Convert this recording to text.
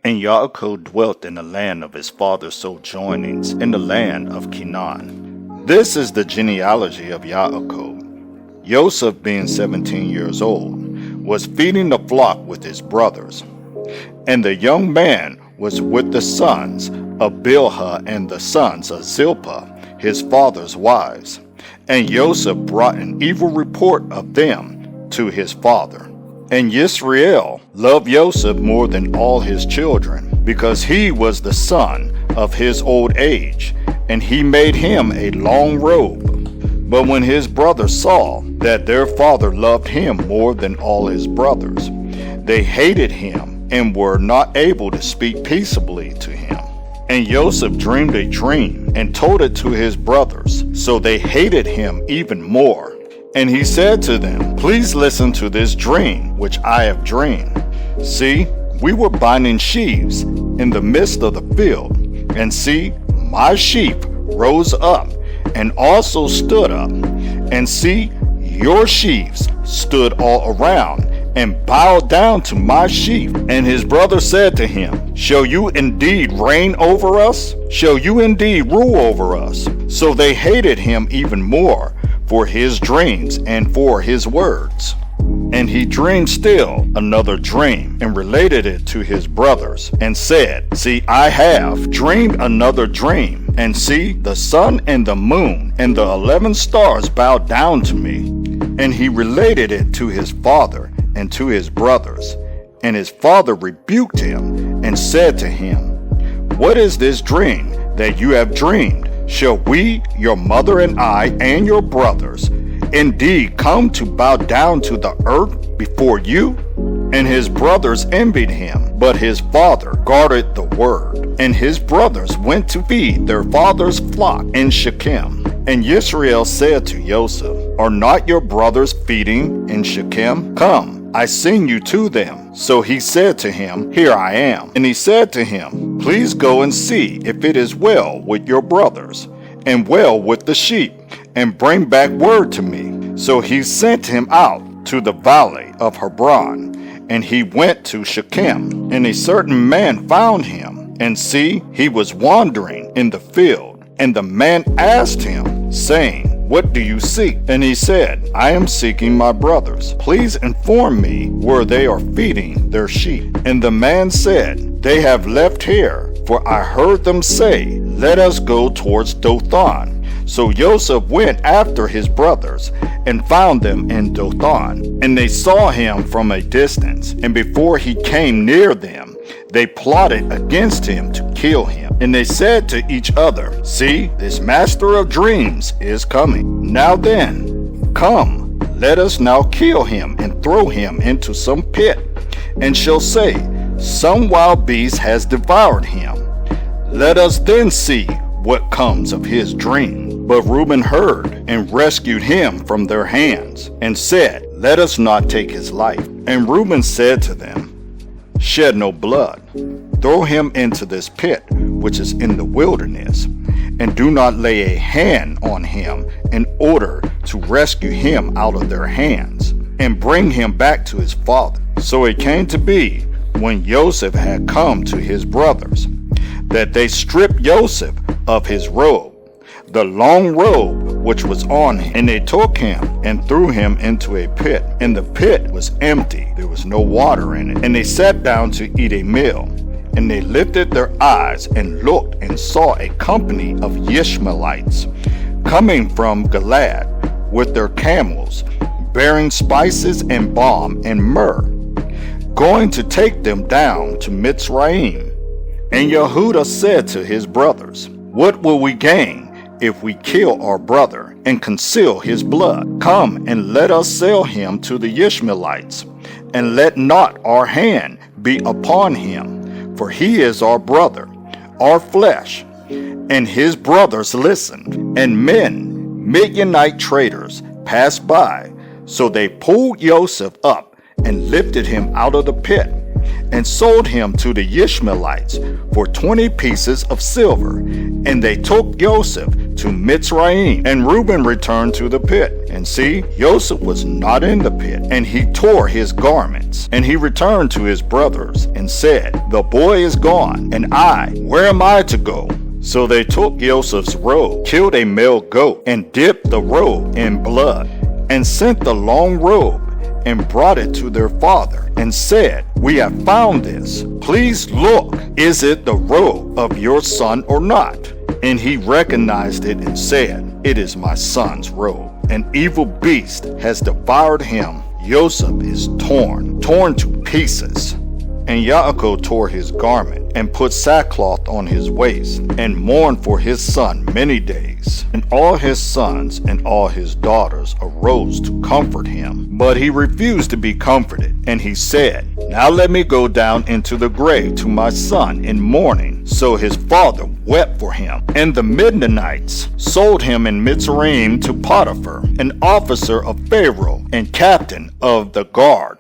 And Yaakov dwelt in the land of his father's sojournings, in the land of Canaan. This is the genealogy of Yaakov. Joseph, being 17 years old, was feeding the flock with his brothers. And the young man was with the sons of Bilhah and the sons of Zilpah, his father's wives. And Joseph brought an evil report of them to his father. And Yisrael loved Joseph more than all his children, because he was the son of his old age, and he made him a long robe. But when his brothers saw that their father loved him more than all his brothers, they hated him and were not able to speak peaceably to him. And Joseph dreamed a dream and told it to his brothers, so they hated him even more. And he said to them, "Please listen to this dream which I have dreamed. See, we were binding sheaves in the midst of the field, and see, my sheep rose up and also stood up. And see, your sheaves stood all around and bowed down to my sheep." And his brother said to him, "Shall you indeed reign over us? Shall you indeed rule over us?" So they hated him even more for his dreams and for his words. And he dreamed still another dream and related it to his brothers and said, "See, I have dreamed another dream, and see, the sun and the moon and the 11 stars bowed down to me." And he related it to his father and to his brothers. And his father rebuked him and said to him, "What is this dream that you have dreamed? Shall we, your mother and I, and your brothers, indeed come to bow down to the earth before you?" And his brothers envied him, but his father guarded the word. And his brothers went to feed their father's flock in Shechem. And Yisrael said to Joseph, "Are not your brothers feeding in Shechem? Come, I send you to them." So he said to him, "Here I am." And he said to him, "Please go and see if it is well with your brothers, and well with the sheep, and bring back word to me." So he sent him out to the valley of Hebron, and he went to Shechem. And a certain man found him, and see, he was wandering in the field. And the man asked him, saying, "What do you seek?" And he said, "I am seeking my brothers. Please inform me where they are feeding their sheep." And the man said, "They have left here, for I heard them say, 'Let us go towards Dothan.'" So Joseph went after his brothers and found them in Dothan. And they saw him from a distance, and before he came near them, they plotted against him to kill him. And they said to each other, "See, this master of dreams is coming. Now then, come, let us now kill him and throw him into some pit, and shall say, 'Some wild beast has devoured him.' Let us then see what comes of his dream." But Reuben heard and rescued him from their hands, and said, "Let us not take his life." And Reuben said to them, "Shed no blood. Throw him into this pit which is in the wilderness, and do not lay a hand on him in order to rescue him out of their hands, and bring him back to his father." So it came to be, when Joseph had come to his brothers, that they stripped Joseph of his robe, the long robe which was on him, and they took him and threw him into a pit. And the pit was empty, there was no water in it. And they sat down to eat a meal. And they lifted their eyes and looked, and saw a company of Ishmaelites coming from Gilead with their camels, bearing spices and balm and myrrh, going to take them down to Mitzrayim. And Yehudah said to his brothers, "What will we gain if we kill our brother and conceal his blood? Come and let us sell him to the Ishmaelites, and let not our hand be upon him, for he is our brother, our flesh." And his brothers listened. And men, Midianite traders, passed by. So they pulled Joseph up and lifted him out of the pit, and sold him to the Ishmaelites for 20 pieces of silver. And they took Joseph to Mitzrayim, and Reuben returned to the pit. And see, Joseph was not in the pit, and he tore his garments. And he returned to his brothers and said, The boy is gone, and where am I to go? So they took Joseph's robe, killed a male goat, and dipped the robe in blood, and sent the long robe and brought it to their father, and said, We have found this. Please look, is it the robe of your son or not? And he recognized it and said, It is my son's robe. An evil beast has devoured him. Joseph is torn to pieces. And Yaakov tore his garment, and put sackcloth on his waist, and mourned for his son many days. And all his sons and all his daughters arose to comfort him. But he refused to be comforted, and he said, Now let me go down into the grave to my son in mourning. So his father wept for him. And the Midianites sold him in Mitzrayim to Potiphar, an officer of Pharaoh, and captain of the guard.